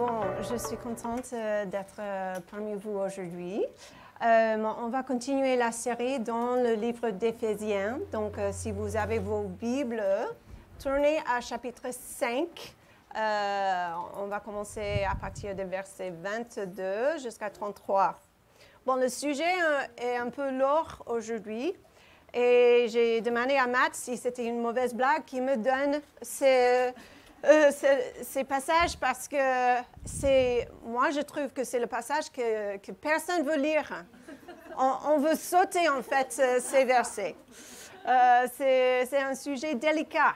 Bon, je suis contente d'être parmi vous aujourd'hui. On va continuer la série dans le livre d'Éphésiens. Donc, si vous avez vos Bibles, tournez à chapitre 5. On va commencer à partir du verset 22 jusqu'à 33. Bon, le sujet est un peu lourd aujourd'hui. Et j'ai demandé à Matt si c'était une mauvaise blague qu'il me donne ces passages parce que moi je trouve que c'est le passage que personne ne veut lire. On veut sauter en fait ces versets. C'est un sujet délicat,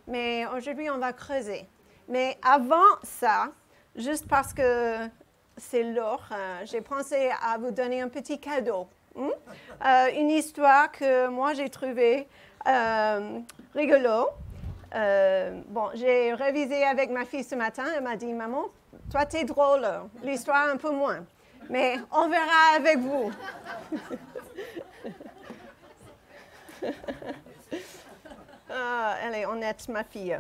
mais aujourd'hui on va creuser. Mais avant ça, juste parce que c'est lourd, j'ai pensé à vous donner un petit cadeau. Une histoire que moi j'ai trouvée rigolo. J'ai révisé avec ma fille ce matin. Elle m'a dit, maman, toi t'es drôle, l'histoire un peu moins. Mais on verra avec vous. Elle est honnête, ma fille.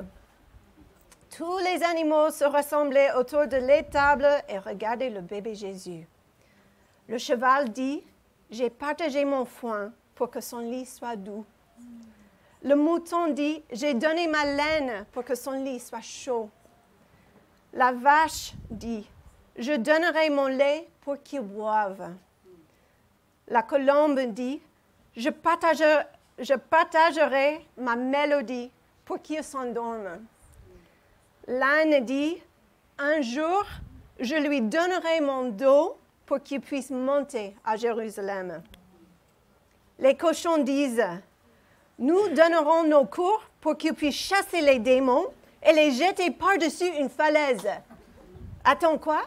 Tous les animaux se ressemblaient autour de l'étable et regardaient le bébé Jésus. Le cheval dit, j'ai partagé mon foin pour que son lit soit doux. Le mouton dit, j'ai donné ma laine pour que son lit soit chaud. La vache dit, je donnerai mon lait pour qu'il boive. La colombe dit, je partagerai ma mélodie pour qu'il s'endorme. L'âne dit, un jour, je lui donnerai mon dos pour qu'il puisse monter à Jérusalem. Les cochons disent, nous donnerons nos cours pour qu'ils puissent chasser les démons et les jeter par-dessus une falaise. Attends quoi?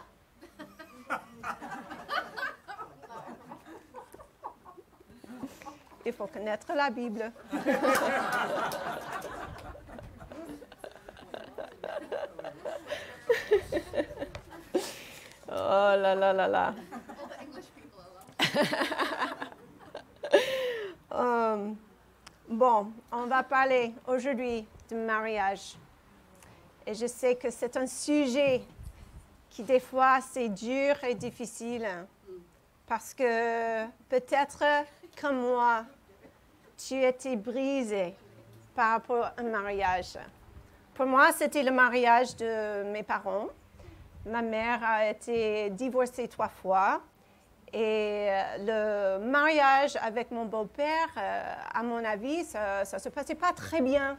Il faut connaître la Bible. Oh là là là là. Bon, on va parler aujourd'hui du mariage. Et je sais que c'est un sujet qui, des fois, c'est dur et difficile. Parce que peut-être, comme moi, tu étais brisé par rapport à un mariage. Pour moi, c'était le mariage de mes parents. Ma mère a été divorcée 3 fois. Et le mariage avec mon beau-père, à mon avis, ça ne se passait pas très bien.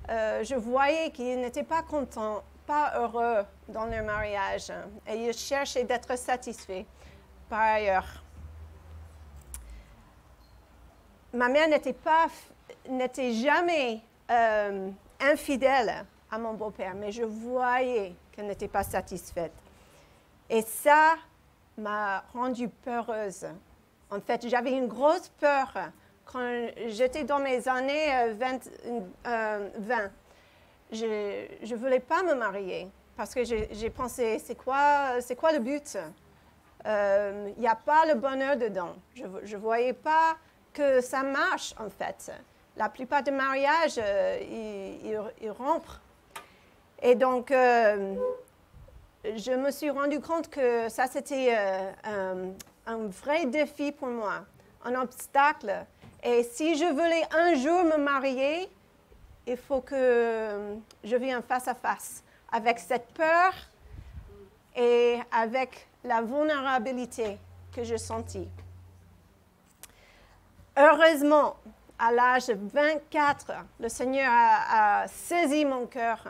Je voyais qu'ils n'étaient pas contents, pas heureux dans leur mariage. Et ils cherchaient d'être satisfaits par ailleurs. Ma mère n'était jamais infidèle à mon beau-père, mais je voyais qu'elle n'était pas satisfaite. Et ça m'a rendue peureuse. En fait, j'avais une grosse peur quand j'étais dans mes années 20. Je ne voulais pas me marier parce que j'ai pensé, c'est quoi le but? Il n'y a pas le bonheur dedans. Je ne voyais pas que ça marche, en fait. La plupart des mariages, ils rompent. Et donc, je me suis rendu compte que ça, c'était un vrai défi pour moi, un obstacle. Et si je voulais un jour me marier, il faut que je vienne face à face avec cette peur et avec la vulnérabilité que je sentis. Heureusement, à l'âge de 24, le Seigneur a saisi mon cœur.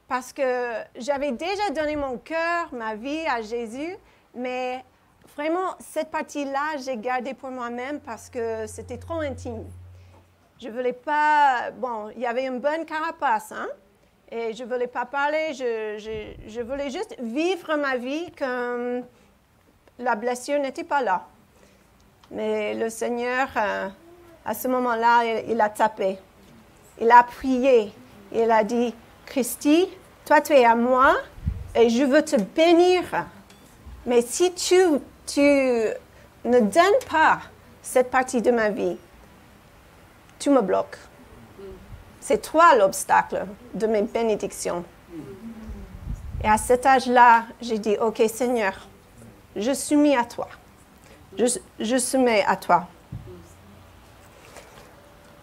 Parce que j'avais déjà donné mon cœur, ma vie à Jésus, mais vraiment, cette partie-là, j'ai gardé pour moi-même parce que c'était trop intime. Je ne voulais pas... Bon, il y avait une bonne carapace, hein? Et je ne voulais pas parler, je voulais juste vivre ma vie comme la blessure n'était pas là. Mais le Seigneur, à ce moment-là, il a tapé. Il a prié. Il a dit... Christy, toi tu es à moi et je veux te bénir. Mais si tu ne donnes pas cette partie de ma vie, tu me bloques. C'est toi l'obstacle de mes bénédictions. Et à cet âge-là, j'ai dit, OK, Seigneur, je soumets à toi. Je soumets à toi.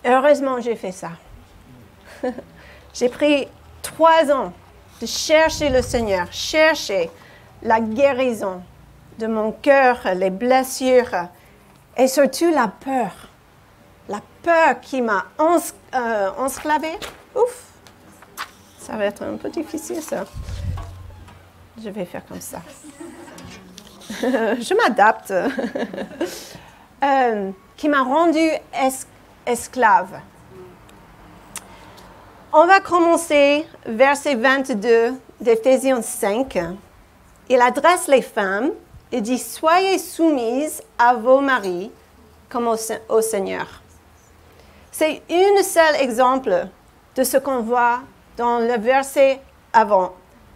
Heureusement, j'ai fait ça. J'ai pris 3 ans de chercher le Seigneur, chercher la guérison de mon cœur, les blessures et surtout la peur. La peur qui m'a ensclavée. Ouf! Ça va être un peu difficile, ça. Je vais faire comme ça. Je m'adapte. Qui m'a rendue esclave. On va commencer verset 22 d'Éphésiens 5. Il adresse les femmes et dit « Soyez soumises à vos maris comme au Seigneur ». C'est un seul exemple de ce qu'on voit dans le verset avant,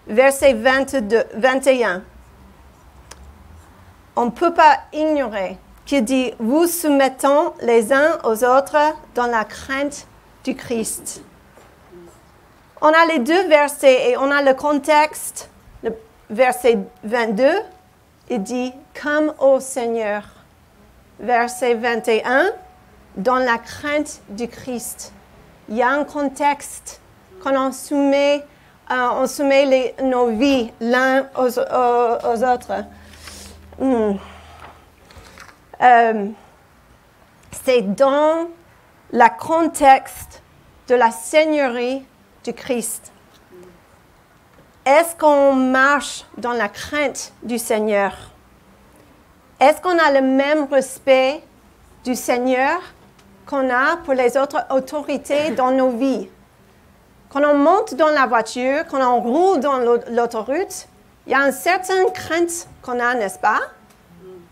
verset 21. On ne peut pas ignorer qu'il dit « Vous soumettons les uns aux autres dans la crainte du Christ ». On a les 2 versets et on a le contexte. Le verset 22, il dit « Comme au Seigneur ». Verset 21, « Dans la crainte du Christ ». Il y a un contexte quand on soumet nos vies l'un aux autres. C'est dans le contexte de la Seigneurie du Christ. Est-ce qu'on marche dans la crainte du Seigneur? Est-ce qu'on a le même respect du Seigneur qu'on a pour les autres autorités dans nos vies? Quand on monte dans la voiture, quand on roule dans l'autoroute, il y a une certaine crainte qu'on a, n'est-ce pas?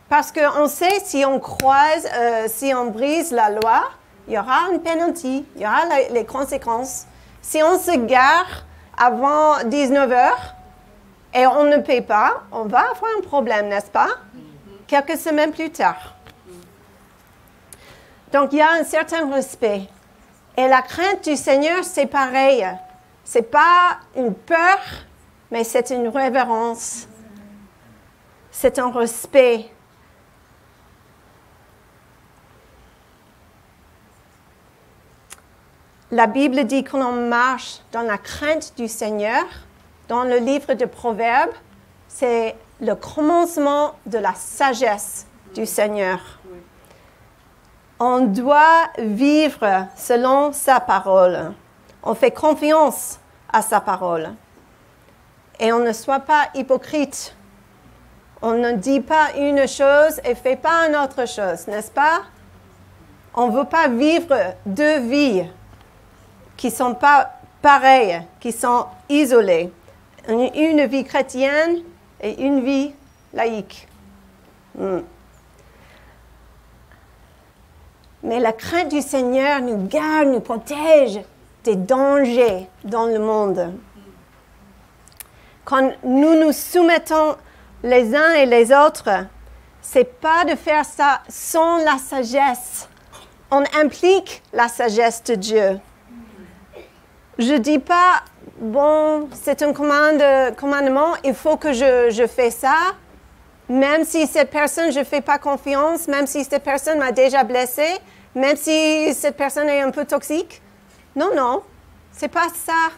Parce qu'on sait si on croise, si on brise la loi, il y aura une pénalité, il y aura les conséquences. Si on se gare avant 19 heures et on ne paie pas, on va avoir un problème, n'est-ce pas? Quelques semaines plus tard. Donc, il y a un certain respect. Et la crainte du Seigneur, c'est pareil. Ce n'est pas une peur, mais c'est une révérence. C'est un respect. La Bible dit que l'on marche dans la crainte du Seigneur. Dans le livre de Proverbes, c'est le commencement de la sagesse du Seigneur. On doit vivre selon sa parole. On fait confiance à sa parole. Et on ne soit pas hypocrite. On ne dit pas une chose et fait pas une autre chose, n'est-ce pas? On ne veut pas vivre 2 vies qui ne sont pas pareilles, qui sont isolées. Une vie chrétienne et une vie laïque. Mais la crainte du Seigneur nous garde, nous protège des dangers dans le monde. Quand nous nous soumettons les uns et les autres, ce n'est pas de faire ça sans la sagesse. On implique la sagesse de Dieu. Je ne dis pas, bon, c'est un commandement, il faut que je fais ça, même si cette personne, je ne fais pas confiance, même si cette personne m'a déjà blessé, même si cette personne est un peu toxique. Non, non, ce n'est pas ça.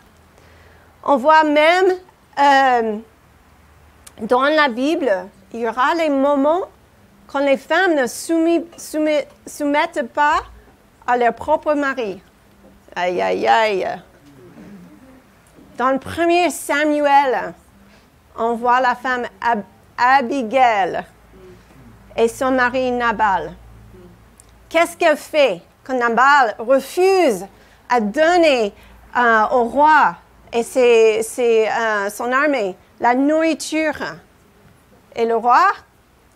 On voit même dans la Bible, il y aura les moments quand les femmes ne soumettent pas à leur propre mari. Aïe, aïe, aïe. Dans le 1er Samuel, on voit la femme Abigail et son mari Nabal. Qu'est-ce qu'elle fait quand Nabal refuse à donner au roi et son armée la nourriture? Et le roi,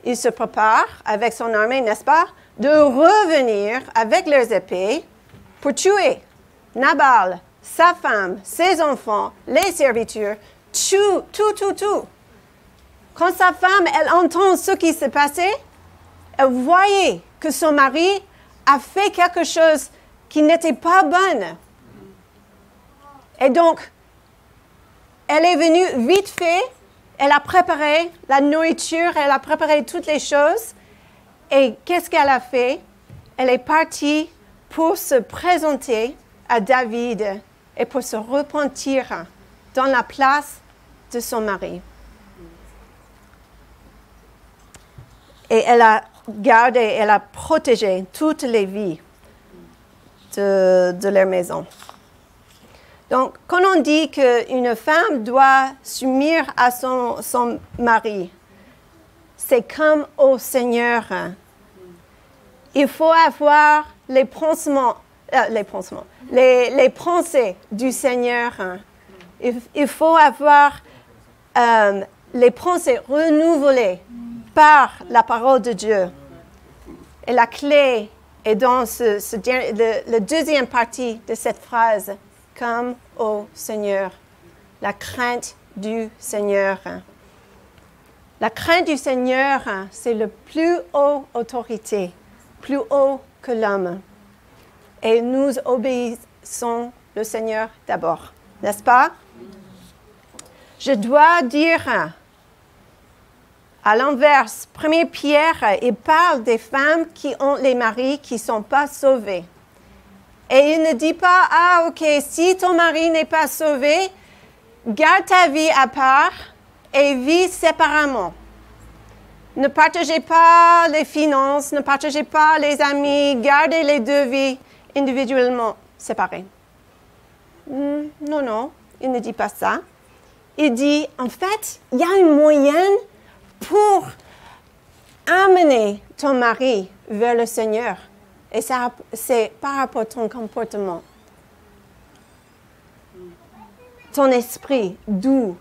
il se prépare avec son armée, n'est-ce pas, de revenir avec leurs épées pour tuer Nabal, sa femme, ses enfants, les serviteurs, tout. Quand sa femme, elle entend ce qui s'est passé, elle voyait que son mari a fait quelque chose qui n'était pas bon. Et donc, elle est venue vite fait, elle a préparé la nourriture, elle a préparé toutes les choses. Et qu'est-ce qu'elle a fait? Elle est partie pour se présenter à David et pour se repentir dans la place de son mari. Et elle a gardé, elle a protégé toutes les vies de leur maison. Donc, quand on dit qu'une femme doit s'unir à son mari, c'est comme au Seigneur. Il faut avoir les pensées du Seigneur. Il faut avoir les pensées renouvelées par la parole de Dieu. Et la clé est dans la deuxième partie de cette phrase, comme au Seigneur. La crainte du Seigneur. La crainte du Seigneur, c'est le plus haut autorité, plus haut que l'homme. Et nous obéissons le Seigneur d'abord, n'est-ce pas? Je dois dire, à l'inverse, 1 Pierre, il parle des femmes qui ont les maris qui ne sont pas sauvés. Et il ne dit pas, ah ok, si ton mari n'est pas sauvé, garde ta vie à part et vis séparément. Ne partagez pas les finances, ne partagez pas les amis, gardez les deux vies individuellement séparées. Non, il ne dit pas ça. Il dit, en fait, il y a un moyen pour amener ton mari vers le Seigneur. Et ça, c'est par rapport à ton comportement. Ton esprit doux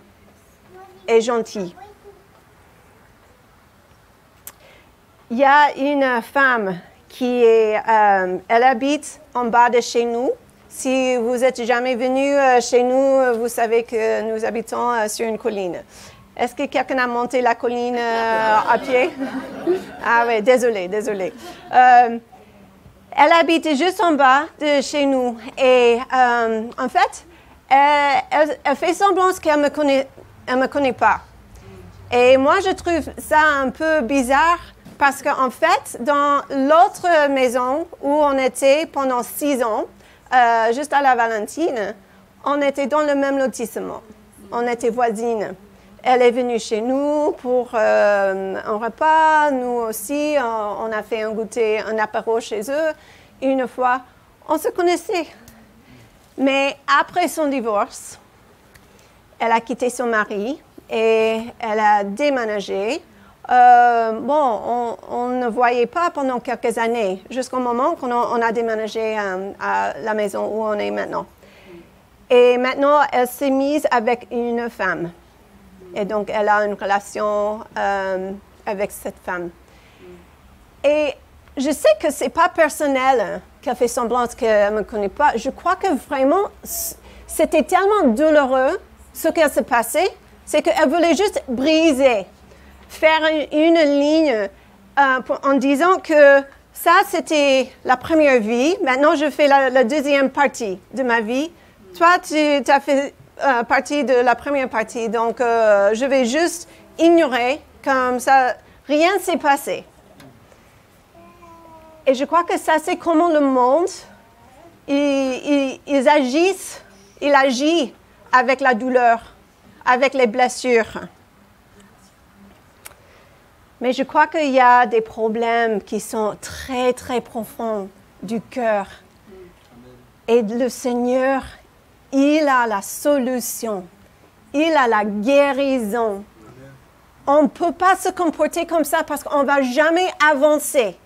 et gentil. Il y a une femme qui elle habite en bas de chez nous. Si vous n'êtes jamais venu chez nous, vous savez que nous habitons sur une colline. Est-ce que quelqu'un a monté la colline à pied? Ah oui, désolé. Elle habite juste en bas de chez nous. Et en fait, elle fait semblant qu'elle me connaît pas. Et moi, je trouve ça un peu bizarre parce qu'en fait, dans l'autre maison où on était pendant 6 ans, juste à la Valentine, on était dans le même lotissement. On était voisines. Elle est venue chez nous pour un repas. Nous aussi, on a fait un goûter, un apéro chez eux. Une fois, on se connaissait. Mais après son divorce, elle a quitté son mari et elle a déménagé. On ne voyait pas pendant quelques années, jusqu'au moment qu'on a déménagé à la maison où on est maintenant. Et maintenant, elle s'est mise avec une femme. Et donc, elle a une relation avec cette femme. Et je sais que ce n'est pas personnel qu'elle fait semblant qu'elle ne me connaît pas. Je crois que vraiment, c'était tellement douloureux ce qui s'est passé, c'est qu'elle voulait juste briser, faire une ligne en disant que ça, c'était la première vie. Maintenant, je fais la deuxième partie de ma vie. Toi, tu as fait partie de la première partie. Donc, je vais juste ignorer comme ça, rien ne s'est passé. Et je crois que ça, c'est comment le monde, il agit avec la douleur, avec les blessures. Mais je crois qu'il y a des problèmes qui sont très, très profonds du cœur. Et le Seigneur, il a la solution. Il a la guérison. On ne peut pas se comporter comme ça parce qu'on ne va jamais avancer.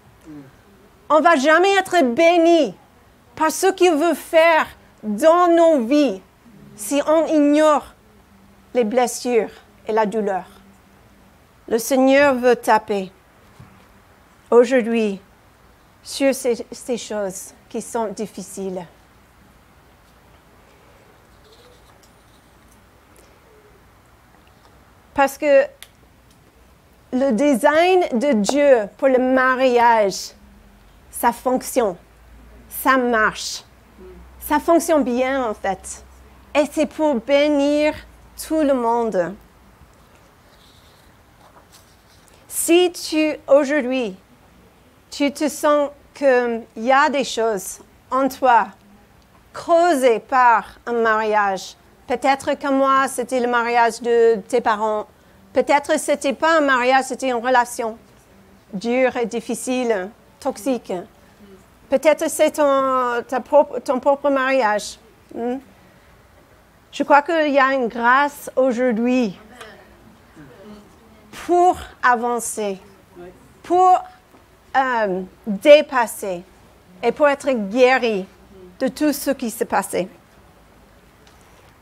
On ne va jamais être béni par ce qu'il veut faire dans nos vies si on ignore les blessures et la douleur. Le Seigneur veut taper aujourd'hui sur ces choses qui sont difficiles. Parce que le design de Dieu pour le mariage, ça fonctionne, ça marche, ça fonctionne bien en fait. Et c'est pour bénir tout le monde. Si aujourd'hui, tu te sens qu'il y a des choses en toi causées par un mariage, peut-être que moi, c'était le mariage de tes parents, peut-être ce n'était pas un mariage, c'était une relation dure et difficile, toxique. Peut-être c'est ton propre mariage. Je crois qu'il y a une grâce aujourd'hui pour avancer, pour dépasser et pour être guéri de tout ce qui s'est passé.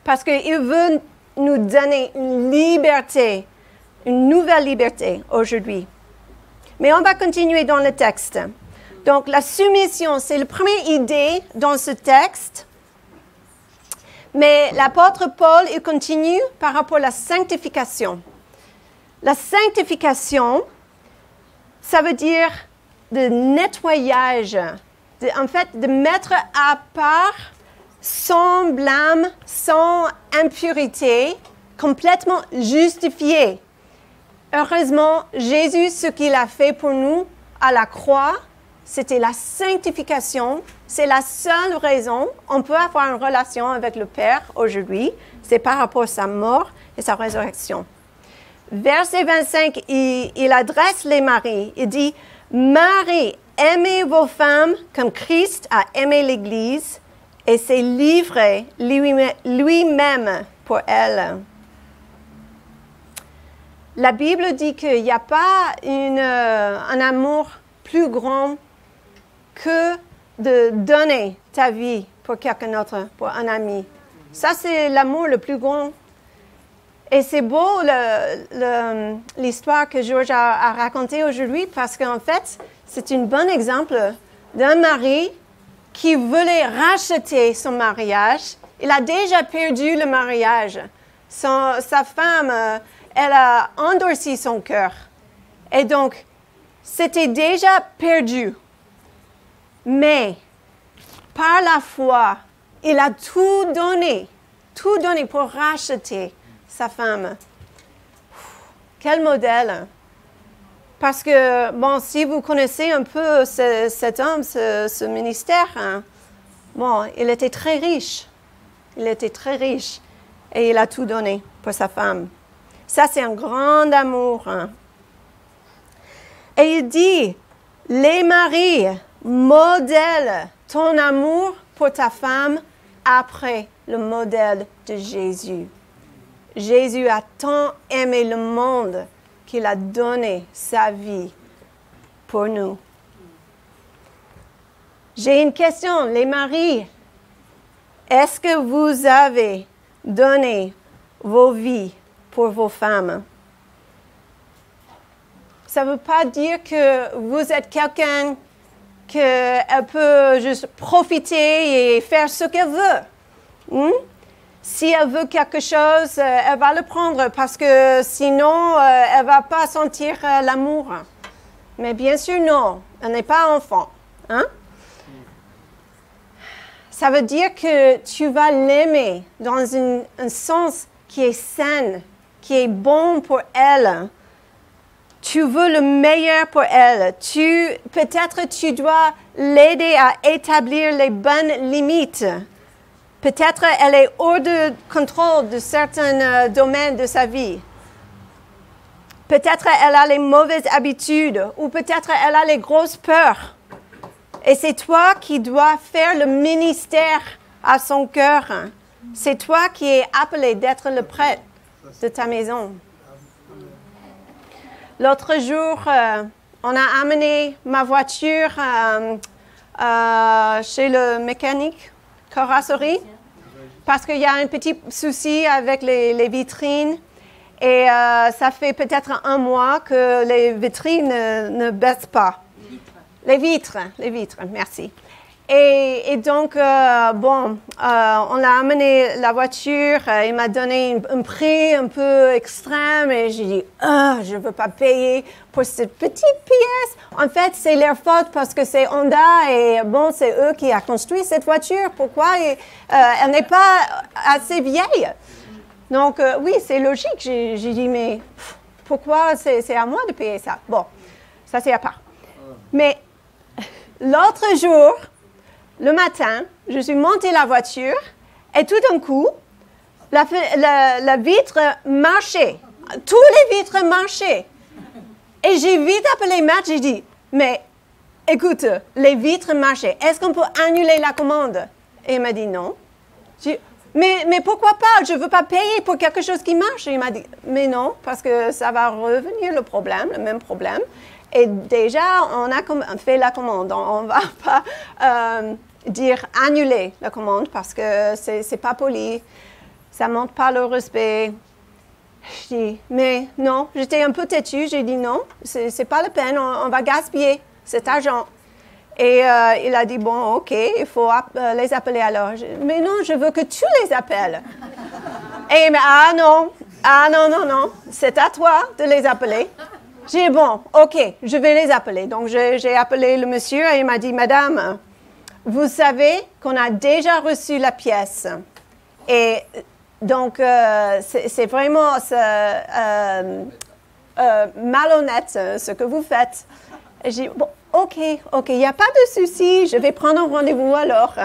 Parce qu'il veut nous donner une liberté, une nouvelle liberté aujourd'hui. Mais on va continuer dans le texte. Donc, la soumission, c'est la première idée dans ce texte. Mais l'apôtre Paul, il continue par rapport à la sanctification. La sanctification, ça veut dire le nettoyage, de mettre à part sans blâme, sans impurité, complètement justifié. Heureusement, Jésus, ce qu'il a fait pour nous à la croix, c'était la sanctification. C'est la seule raison on peut avoir une relation avec le Père aujourd'hui. C'est par rapport à sa mort et sa résurrection. Verset 25, il adresse les maris. Il dit, « Marie, aimez vos femmes comme Christ a aimé l'Église et s'est livré lui-même pour elle. » La Bible dit qu'il n'y a pas un amour plus grand que de donner ta vie pour quelqu'un d'autre, pour un ami. Ça, c'est l'amour le plus grand. Et c'est beau l'histoire que Georges a racontée aujourd'hui parce qu'en fait, c'est un bon exemple d'un mari qui voulait racheter son mariage. Il a déjà perdu le mariage. Sa femme, elle a endurci son cœur. Et donc, c'était déjà perdu. Mais, par la foi, il a tout donné pour racheter sa femme. Quel modèle! Parce que, bon, si vous connaissez un peu cet homme, ce ministère, hein, bon, il était très riche. Il était très riche. Et il a tout donné pour sa femme. Ça, c'est un grand amour. Hein. Et il dit, les maris, modèle ton amour pour ta femme après le modèle de Jésus. Jésus a tant aimé le monde qu'il a donné sa vie pour nous. J'ai une question, les maris. Est-ce que vous avez donné vos vies pour vos femmes? Ça ne veut pas dire que vous êtes quelqu'un qu'elle peut juste profiter et faire ce qu'elle veut. Si elle veut quelque chose, elle va le prendre parce que sinon, elle ne va pas sentir l'amour. Mais bien sûr, non, elle n'est pas enfant. Hein? Ça veut dire que tu vas l'aimer dans un sens qui est sain, qui est bon pour elle. Tu veux le meilleur pour elle. Peut-être tu dois l'aider à établir les bonnes limites. Peut-être elle est hors de contrôle de certains domaines de sa vie. Peut-être elle a les mauvaises habitudes ou peut-être elle a les grosses peurs. Et c'est toi qui dois faire le ministère à son cœur. C'est toi qui es appelé d'être le prêtre de ta maison. L'autre jour, on a amené ma voiture chez le mécanique, carrosserie, parce qu'il y a un petit souci avec les vitrines. Et ça fait peut-être 1 mois que les vitrines ne baissent pas. Les vitres, merci. Et donc, on a amené la voiture, il m'a donné un prix un peu extrême et j'ai dit, je ne veux pas payer pour cette petite pièce. En fait, c'est leur faute parce que c'est Honda et bon, c'est eux qui ont construit cette voiture. Pourquoi elle n'est pas assez vieille? Donc, oui, c'est logique. J'ai dit, mais pourquoi c'est à moi de payer ça? Bon, ça c'est à part. Mais l'autre jour, le matin, je suis montée la voiture et tout d'un coup, la vitre marchait. Tous les vitres marchaient. Et j'ai vite appelé Matt, j'ai dit, mais écoute, les vitres marchaient. Est-ce qu'on peut annuler la commande? Et il m'a dit non. Mais pourquoi pas? Je ne veux pas payer pour quelque chose qui marche. Et il m'a dit, mais non, parce que ça va revenir le même problème. Et déjà, on a fait la commande. On ne va pas dire annuler la commande parce que ce n'est pas poli. Ça ne montre pas le respect. Je dis, mais non, j'étais un peu têtue. J'ai dit non, ce n'est pas la peine. On va gaspiller cet argent. Et il a dit, bon, OK, il faut les appeler alors. Mais non, je veux que tu les appelles. Et il m'a dit, non, c'est à toi de les appeler. J'ai dit, bon, OK, je vais les appeler. Donc, j'ai appelé le monsieur et il m'a dit, madame, vous savez qu'on a déjà reçu la pièce. Et donc, c'est vraiment malhonnête ce que vous faites. J'ai dit, bon, OK, il n'y a pas de souci, je vais prendre un rendez-vous alors.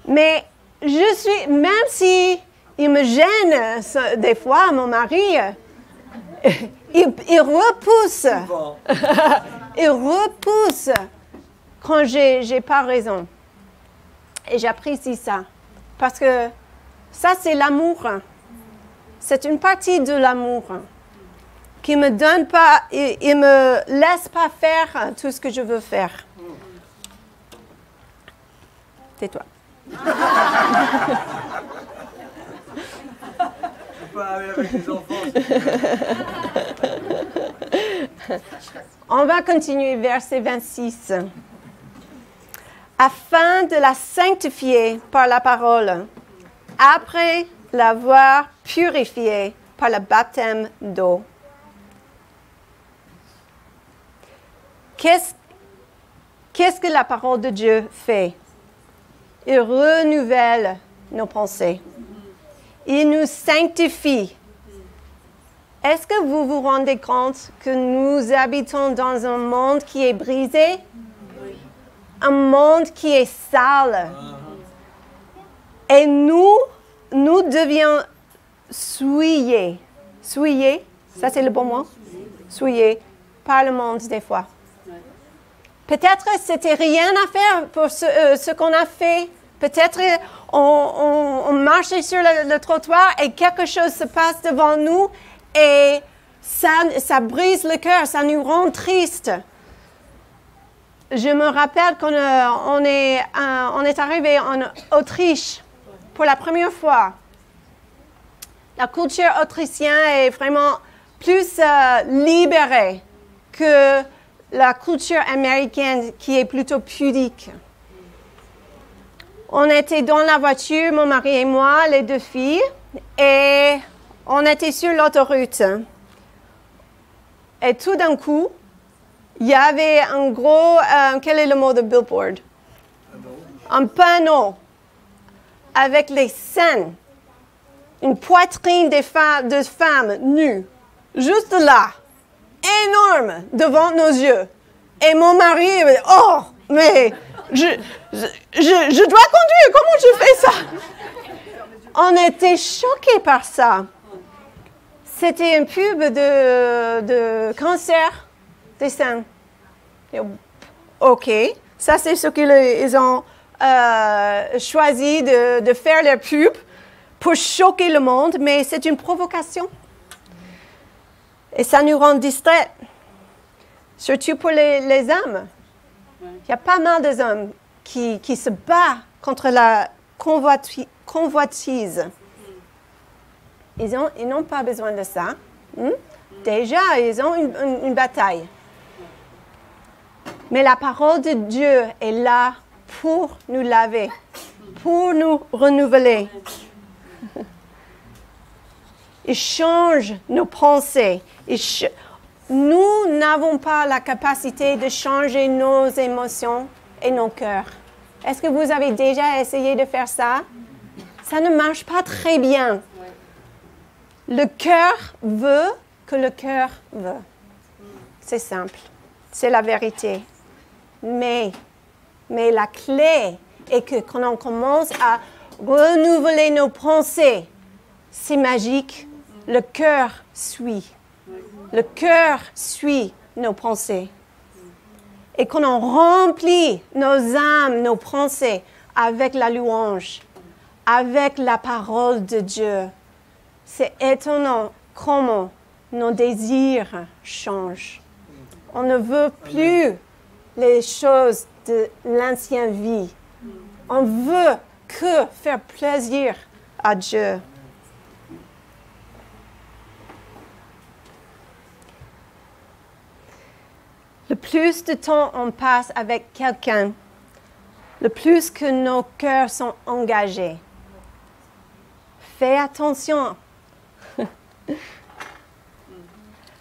Mais même si il me gêne des fois, mon mari, il repousse. Il repousse quand j'ai pas raison. Et j'apprécie ça. Parce que ça, c'est l'amour. C'est une partie de l'amour qui me donne pas, il me laisse pas faire tout ce que je veux faire. Tais-toi. Tu peux aller avec les enfants. On va continuer, verset 26. Afin de la sanctifier par la parole, après l'avoir purifiée par le baptême d'eau. Qu'est-ce que la parole de Dieu fait? Il renouvelle nos pensées. Il nous sanctifie. Est-ce que vous vous rendez compte que nous habitons dans un monde qui est brisé? Un monde qui est sale. Et nous devions souiller. Souiller, ça c'est le bon mot? Souiller par le monde des fois. Peut-être c'était rien à faire pour ce qu'on a fait. Peut-être on marchait sur le trottoir et quelque chose se passe devant nous et ça brise le cœur, ça nous rend triste. Je me rappelle qu'on est arrivé en Autriche pour la première fois. La culture autrichienne est vraiment plus libérée que la culture américaine qui est plutôt pudique. On était dans la voiture, mon mari et moi, les deux filles, et on était sur l'autoroute. Et tout d'un coup, il y avait un gros, quel est le mot de billboard? Un panneau avec les seins, une poitrine de femmes nues, juste là. Énorme devant nos yeux. Et mon mari, oh, mais je dois conduire, comment je fais ça? On était choqués par ça. C'était une pub de cancer des seins. OK, ça c'est ce qu'ils ont choisi de faire leur pub pour choquer le monde, mais c'est une provocation. Et ça nous rend distraits, surtout pour les hommes. Il y a pas mal d'hommes qui se battent contre la convoitise. Ils n'ont pas besoin de ça. Déjà, ils ont une bataille. Mais la parole de Dieu est là pour nous laver, pour nous renouveler. Il change nos pensées. Nous n'avons pas la capacité de changer nos émotions et nos cœurs. Est-ce que vous avez déjà essayé de faire ça? Ça ne marche pas très bien. Le cœur veut que le cœur veut. C'est simple. C'est la vérité. Mais la clé est que quand on commence à renouveler nos pensées, c'est magique. Le cœur suit. Le cœur suit nos pensées. Et quand on remplit nos âmes, nos pensées avec la louange, avec la parole de Dieu, c'est étonnant comment nos désirs changent. On ne veut plus les choses de l'ancienne vie. On veut que faire plaisir à Dieu. Le plus de temps on passe avec quelqu'un, le plus que nos cœurs sont engagés. Fais attention.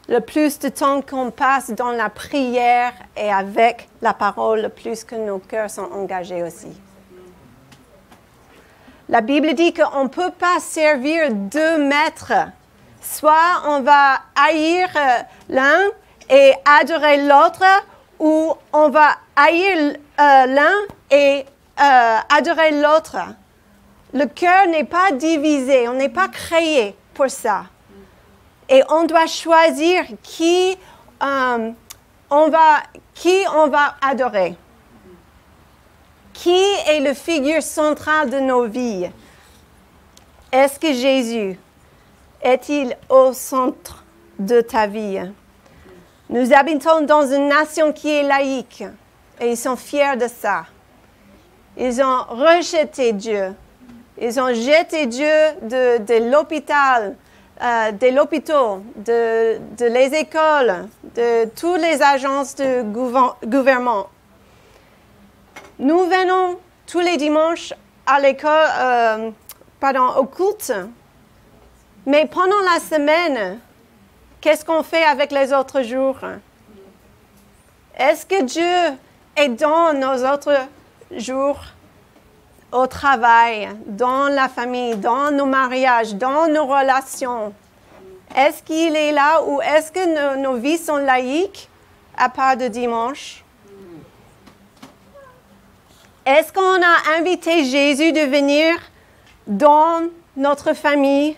Le plus de temps qu'on passe dans la prière et avec la parole, le plus que nos cœurs sont engagés aussi. La Bible dit qu'on ne peut pas servir deux maîtres. Soit on va haïr l'un et adorer l'autre, ou on va haïr l'un et adorer l'autre. Le cœur n'est pas divisé, on n'est pas créé pour ça. Et on doit choisir qui on va adorer. Qui est le figure centrale de nos vies? Est-ce que Jésus est-il au centre de ta vie? Nous habitons dans une nation qui est laïque et ils sont fiers de ça. Ils ont rejeté Dieu. Ils ont jeté Dieu de l'hôpital, des hôpitaux, de les écoles, de toutes les agences de gouvernement. Nous venons tous les dimanches à l'école, au culte. Mais pendant la semaine, qu'est-ce qu'on fait avec les autres jours? Est-ce que Dieu est dans nos autres jours? Au travail, dans la famille, dans nos mariages, dans nos relations. Est-ce qu'il est là ou est-ce que nos vies sont laïques à part de dimanche? Est-ce qu'on a invité Jésus de venir dans notre famille,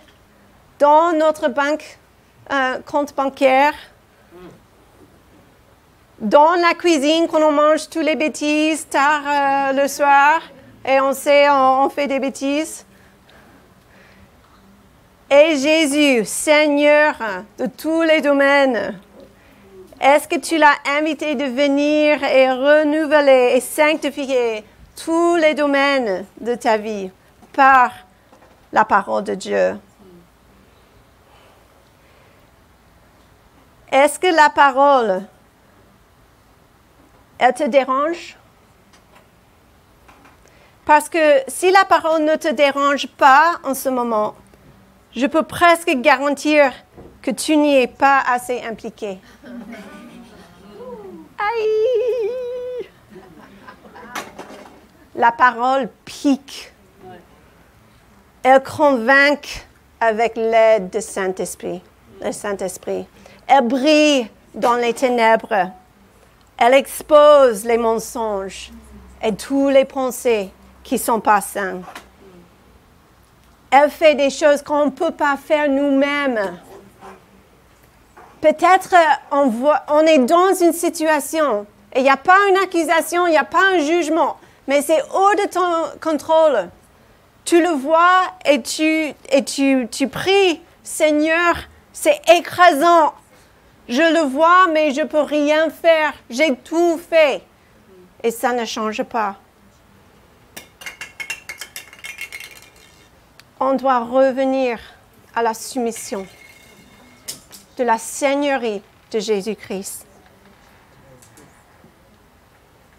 dans notre compte bancaire, dans la cuisine quand on mange toutes les bêtises tard le soir? Et on sait, on fait des bêtises. Et Jésus, Seigneur de tous les domaines, est-ce que tu l'as invité de venir et renouveler et sanctifier tous les domaines de ta vie par la parole de Dieu? Est-ce que la parole, elle te dérange? Parce que si la parole ne te dérange pas en ce moment, je peux presque garantir que tu n'y es pas assez impliqué. Aïe! La parole pique. Elle convainc avec l'aide du Saint-Esprit, le Saint-Esprit. Elle brille dans les ténèbres. Elle expose les mensonges et tous les pensées qui ne sont pas sains. Elle fait des choses qu'on ne peut pas faire nous-mêmes. Peut-être on est dans une situation et il n'y a pas une accusation, il n'y a pas un jugement, mais c'est hors de ton contrôle. Tu le vois et tu pries, Seigneur, c'est écrasant. Je le vois, mais je ne peux rien faire. J'ai tout fait. Et ça ne change pas. On doit revenir à la soumission de la Seigneurie de Jésus-Christ.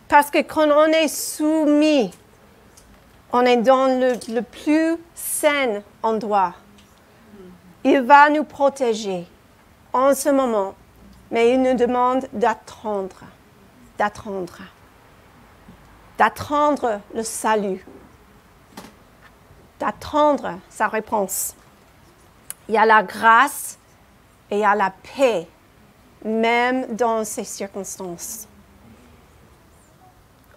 Parce que quand on est soumis, on est dans le plus sain endroit. Il va nous protéger en ce moment, mais il nous demande d'attendre le salut, d'attendre sa réponse. Il y a la grâce et il y a la paix, même dans ces circonstances.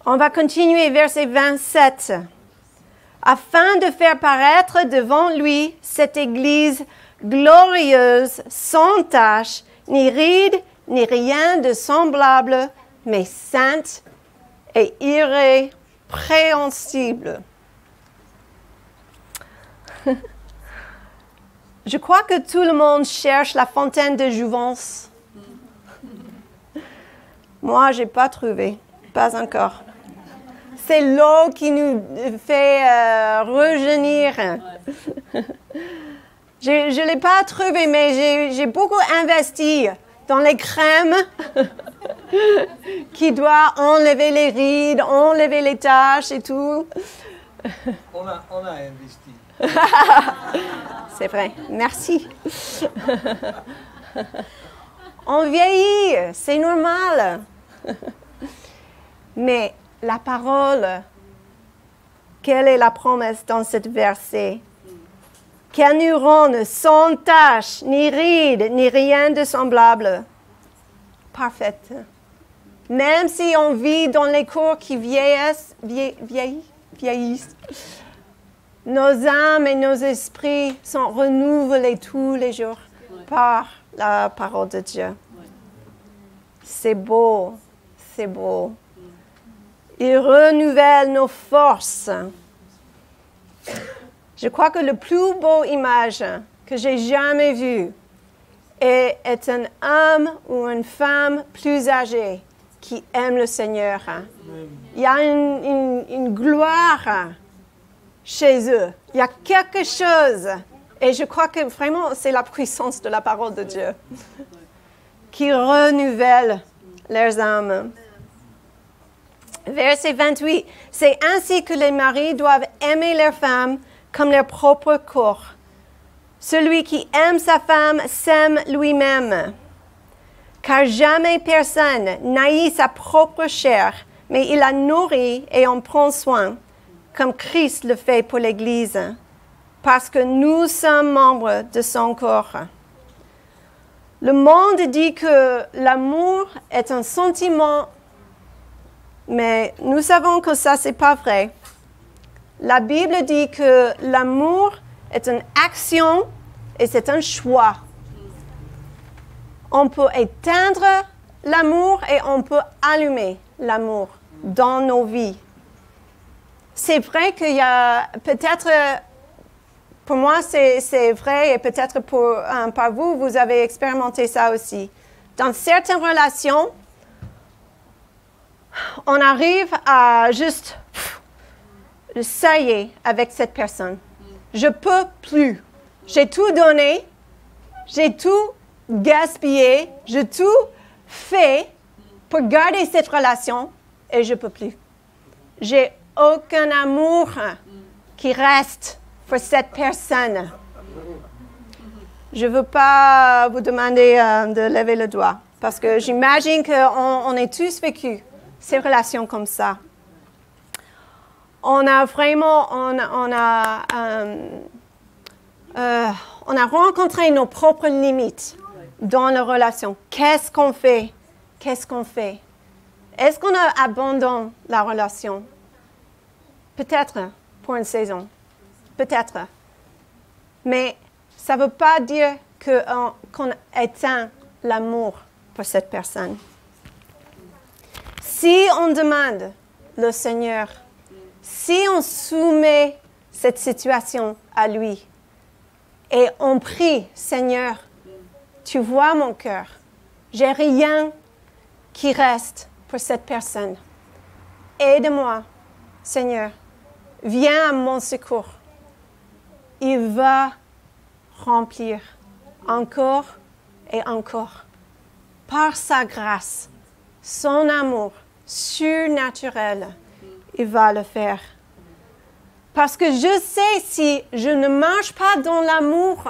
On va continuer, verset 27. Afin de faire paraître devant lui cette Église glorieuse, sans tache, ni ride, ni rien de semblable, mais sainte et irrépréhensible. Je crois que tout le monde cherche la fontaine de jouvence. Moi, je n'ai pas trouvé, pas encore. C'est l'eau qui nous fait rejaunir. Je ne l'ai pas trouvé, mais j'ai beaucoup investi dans les crèmes qui doivent enlever les rides, enlever les taches et tout. On a investi. C'est vrai, merci. On vieillit, c'est normal. Mais la parole, quelle est la promesse dans ce verset? Qu'elle nous rende sans tache, ni ride, ni rien de semblable. Parfaite. Même si on vit dans les corps qui vieillissent, nos âmes et nos esprits sont renouvelés tous les jours par la parole de Dieu. C'est beau, c'est beau. Il renouvelle nos forces. Je crois que le plus beau image que j'ai jamais vu est un homme ou une femme plus âgée qui aime le Seigneur. Il y a une gloire chez eux. Il y a quelque chose. Et je crois que vraiment, c'est la puissance de la parole de Dieu qui renouvelle leurs âmes. Verset 28. C'est ainsi que les maris doivent aimer leurs femmes comme leur propre corps. Celui qui aime sa femme s'aime lui-même. Car jamais personne n'haït sa propre chair, mais il la nourrit et en prend soin, comme Christ le fait pour l'Église, parce que nous sommes membres de son corps. Le monde dit que l'amour est un sentiment, mais nous savons que ça, c'est pas vrai. La Bible dit que l'amour est une action et c'est un choix. On peut éteindre l'amour et on peut allumer l'amour dans nos vies. C'est vrai qu'il y a peut-être, pour moi c'est vrai et peut-être par vous, vous avez expérimenté ça aussi. Dans certaines relations, on arrive à juste, ça y est, avec cette personne. Je peux plus. J'ai tout donné, j'ai tout gaspillé, j'ai tout fait pour garder cette relation et je peux plus. J'ai aucun amour qui reste pour cette personne. Je ne veux pas vous demander de lever le doigt parce que j'imagine qu'on est tous vécu ces relations comme ça. On a vraiment, on a rencontré nos propres limites dans la relation. Qu'est-ce qu'on fait? Qu'est-ce qu'on fait? Est-ce qu'on abandonne la relation? Peut-être pour une saison. Peut-être. Mais ça ne veut pas dire qu'on éteint l'amour pour cette personne. Si on demande le Seigneur, si on soumet cette situation à lui et on prie, Seigneur, tu vois mon cœur, j'ai rien qui reste pour cette personne. Aide-moi, Seigneur, viens à mon secours. Il va remplir encore et encore, par sa grâce, son amour surnaturel, il va le faire. Parce que je sais, si je ne marche pas dans l'amour,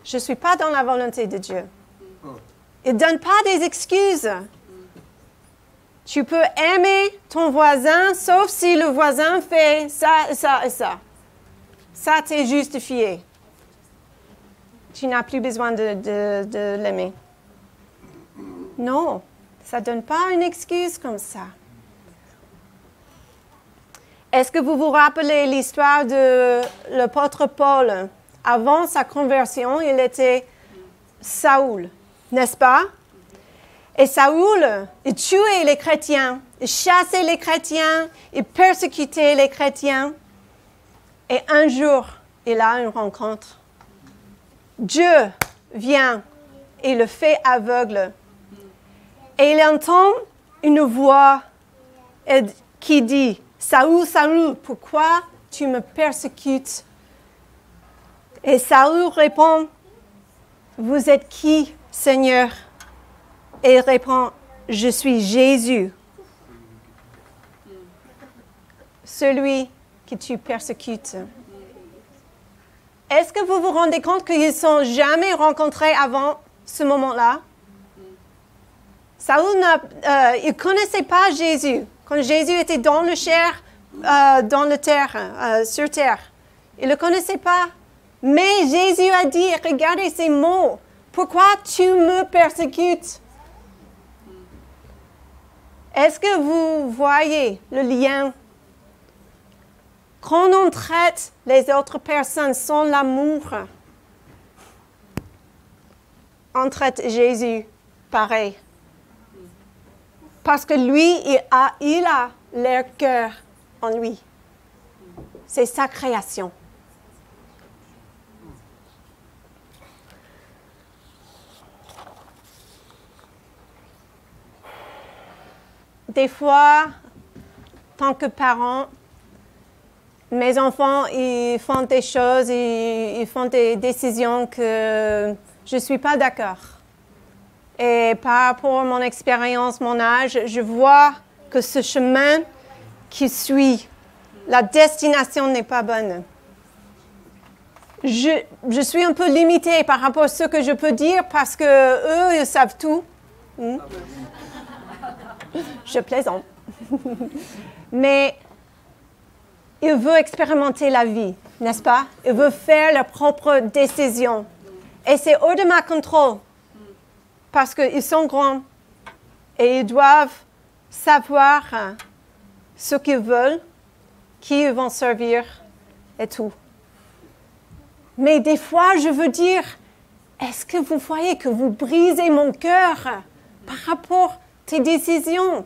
je ne suis pas dans la volonté de Dieu. Il ne donne pas des excuses. Tu peux aimer ton voisin, sauf si le voisin fait ça et ça et ça. Ça, t'es justifié. tu n'as plus besoin de l'aimer. Non, ça ne donne pas une excuse comme ça. Est-ce que vous vous rappelez l'histoire de l'apôtre Paul? Avant sa conversion, il était Saoul, n'est-ce pas? Et Saoul, il tuait les chrétiens, il chassait les chrétiens, il persécutait les chrétiens. Et un jour, il a une rencontre. Dieu vient et le fait aveugle. Et il entend une voix qui dit, « Saoul, Saoul, pourquoi tu me persécutes ?» Et Saoul répond, « Vous êtes qui, Seigneur ?» Et il répond, « Je suis Jésus, celui que tu persécutes. » Est-ce que vous vous rendez compte qu'ils ne se sont jamais rencontrés avant ce moment-là? Saoul il ne connaissait pas Jésus. Quand Jésus était dans le chair, dans la terre, sur terre. Il ne le connaissait pas. Mais Jésus a dit, regardez ces mots. Pourquoi tu me persécutes? Est-ce que vous voyez le lien? Quand on traite les autres personnes sans l'amour, on traite Jésus pareil. Parce que lui, il a leur cœur en lui. C'est sa création. Des fois, tant que parent, mes enfants, ils font des choses, ils font des décisions que je ne suis pas d'accord. Et par rapport à mon expérience, mon âge, je vois que ce chemin qui suit, la destination n'est pas bonne. Je suis un peu limitée par rapport à ce que je peux dire parce que eux, ils savent tout. Je plaisante. Mais ils veulent expérimenter la vie, n'est-ce pas? Ils veulent faire leurs propres décisions. Et c'est hors de ma contrôle. Parce qu'ils sont grands et ils doivent savoir ce qu'ils veulent, qui ils vont servir et tout. Mais des fois, je veux dire, est-ce que vous voyez que vous brisez mon cœur par rapport à tes décisions?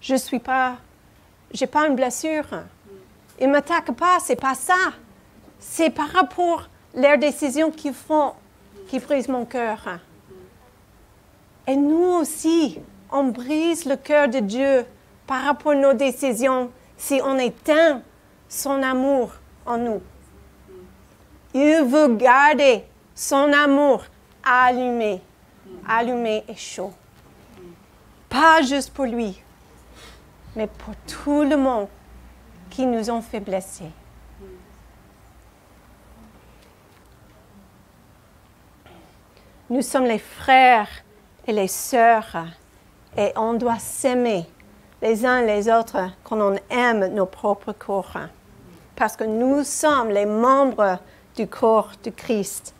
Je suis pas, j'ai pas une blessure. Ils ne m'attaquent pas, c'est pas ça. C'est par rapport à leurs décisions qu'ils font qui brise mon cœur. Et nous aussi, on brise le cœur de Dieu par rapport à nos décisions si on éteint son amour en nous. Il veut garder son amour allumé et chaud. Pas juste pour lui, mais pour tout le monde qui nous ont fait blesser. Nous sommes les frères et les sœurs et on doit s'aimer les uns les autres quand on aime nos propres corps. Parce que nous sommes les membres du corps de Christ.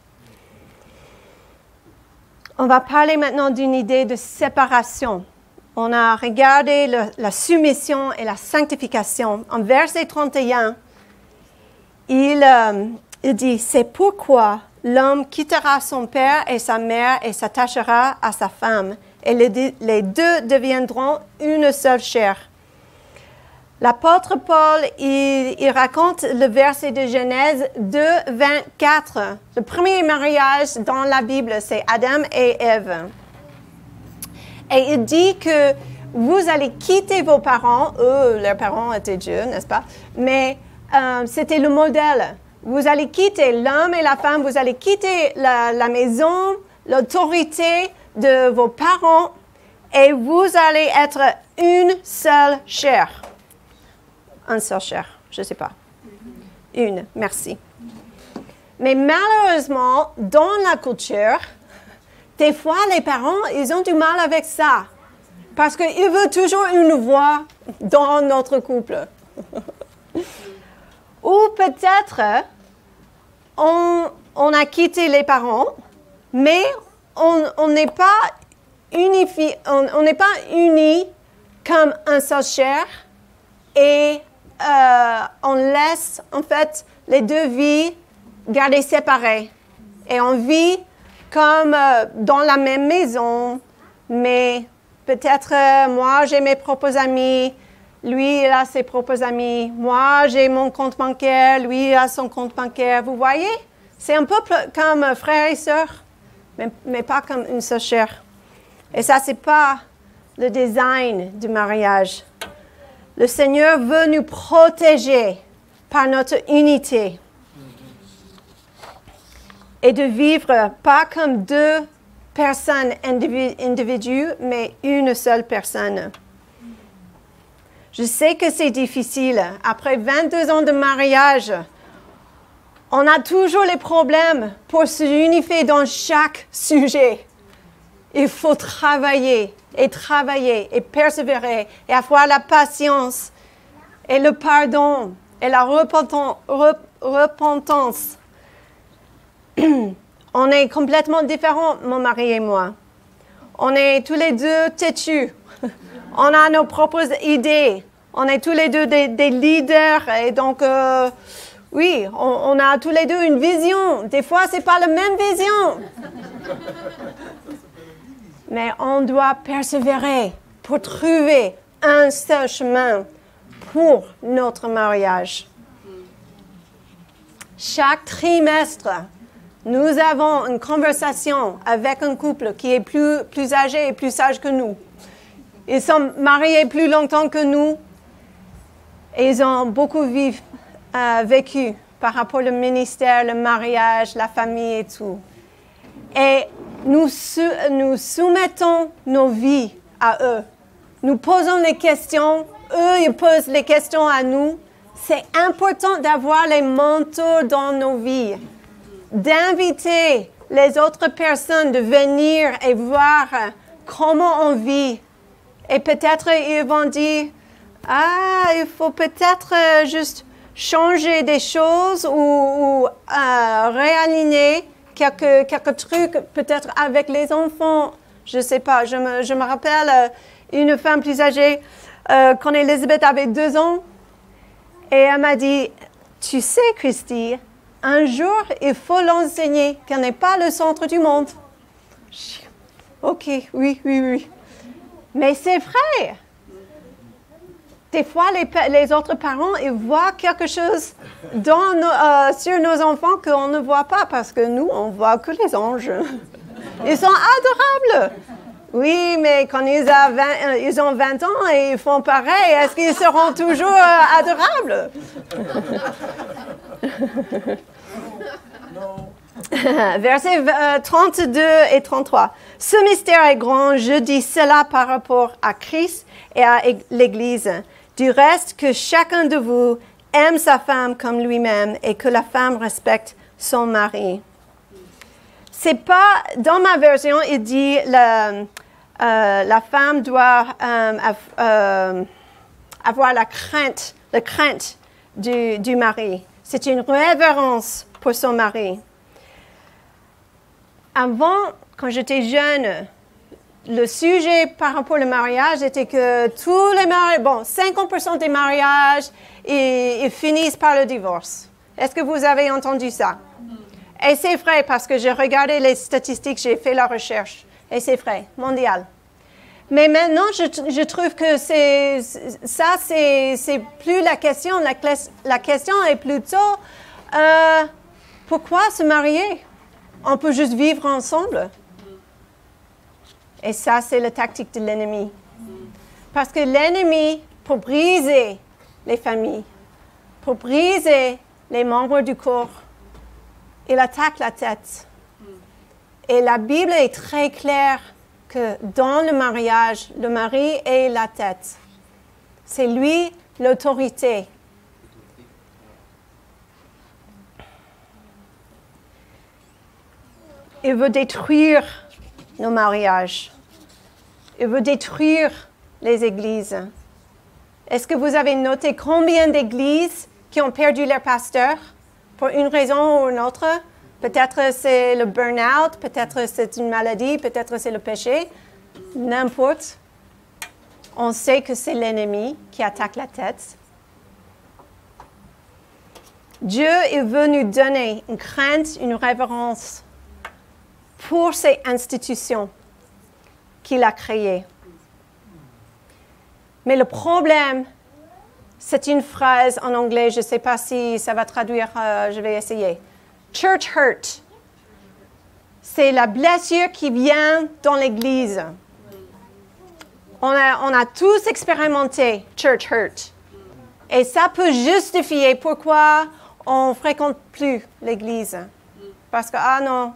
On va parler maintenant d'une idée de séparation. On a regardé la soumission et la sanctification. En verset 31, il dit « C'est pourquoi l'homme quittera son père et sa mère et s'attachera à sa femme, et les deux deviendront une seule chair. » L'apôtre Paul, il raconte le verset de Genèse 2, 24. Le premier mariage dans la Bible, c'est Adam et Ève. Et il dit que vous allez quitter vos parents. Eux, leurs parents étaient Dieu, n'est-ce pas? Mais c'était le modèle. Vous allez quitter l'homme et la femme, vous allez quitter la maison, l'autorité de vos parents et vous allez être une seule chair. Un seul chair, je ne sais pas. Une, merci. Mais malheureusement, dans la culture, des fois, les parents, ils ont du mal avec ça. Parce qu'ils veulent toujours une voix dans notre couple. Ou peut-être, on on a quitté les parents, mais on n'est pas unifié, on n'est pas unis comme un seul chair et on laisse en fait les deux vies garder séparées. Et on vit comme dans la même maison, mais peut-être moi j'ai mes propres amis, lui il a ses propres amis, moi j'ai mon compte bancaire, lui il a son compte bancaire. Vous voyez? C'est un peu comme frères et sœurs, mais pas comme une seule chair. Et ça, c'est pas le design du mariage. Le Seigneur veut nous protéger par notre unité et de vivre pas comme deux personnes individues, mais une seule personne. Je sais que c'est difficile. Après 22 ans de mariage, on a toujours les problèmes pour se unifier dans chaque sujet. Il faut travailler et persévérer et avoir la patience et le pardon et la repentance. On est complètement différents, mon mari et moi. On est tous les deux têtus. On a nos propres idées. On est tous les deux des leaders et donc... oui, on a tous les deux une vision. Des fois, ce n'est pas la même vision. Mais on doit persévérer pour trouver un seul chemin pour notre mariage. Chaque trimestre, nous avons une conversation avec un couple qui est plus âgé et plus sage que nous. Ils sont mariés plus longtemps que nous et ils ont beaucoup vécu par rapport au ministère, le mariage, la famille et tout. Et nous soumettons nos vies à eux. Nous posons les questions, eux ils posent les questions à nous. C'est important d'avoir les mentors dans nos vies, d'inviter les autres personnes de venir et voir comment on vit. Et peut-être ils vont dire, il faut peut-être juste changer des choses ou réaligner quelques trucs, peut-être avec les enfants. Je ne sais pas. Je me rappelle une femme plus âgée, quand Elisabeth avait 2 ans, et elle m'a dit, tu sais, Christy, un jour, il faut l'enseigner qu'elle n'est pas le centre du monde. OK, oui. Mais c'est vrai. Des fois, les autres parents, ils voient quelque chose sur nos enfants qu'on ne voit pas parce que nous, on voit que les anges. Ils sont adorables. Oui, mais quand ils ont 20 ans et ils font pareil, est-ce qu'ils seront toujours adorables? Non. Versets 32 et 33. Ce mystère est grand, je dis cela par rapport à Christ et à l'Église. Du reste, que chacun de vous aime sa femme comme lui-même et que la femme respecte son mari. C'est pas, dans ma version, il dit la femme doit avoir la crainte du mari. C'est une révérence pour son mari. Avant, quand j'étais jeune, le sujet par rapport au mariage était que tous les mariages, 50% des mariages, ils finissent par le divorce. Est-ce que vous avez entendu ça? Et c'est vrai parce que j'ai regardé les statistiques, j'ai fait la recherche. Et c'est vrai, mondial. Mais maintenant, je trouve que c'est plus la question. La question est plutôt, pourquoi se marier? On peut juste vivre ensemble. Et ça, c'est la tactique de l'ennemi. Parce que l'ennemi, pour briser les familles, pour briser les membres du corps, il attaque la tête. Et la Bible est très claire que dans le mariage, le mari est la tête. C'est lui l'autorité. Il veut détruire nos mariages. Il veut détruire les églises. Est-ce que vous avez noté combien d'églises qui ont perdu leur pasteur pour une raison ou une autre? Peut-être c'est le burn-out, peut-être c'est une maladie, peut-être c'est le péché. N'importe. On sait que c'est l'ennemi qui attaque la tête. Dieu est venu donner une crainte, une révérence pour ces institutions qu'il a créées. Mais le problème, c'est une phrase en anglais, je ne sais pas si ça va traduire, je vais essayer. Church hurt. C'est la blessure qui vient dans l'Église. On a tous expérimenté church hurt. Et ça peut justifier pourquoi on ne fréquente plus l'Église. Parce que, ah non,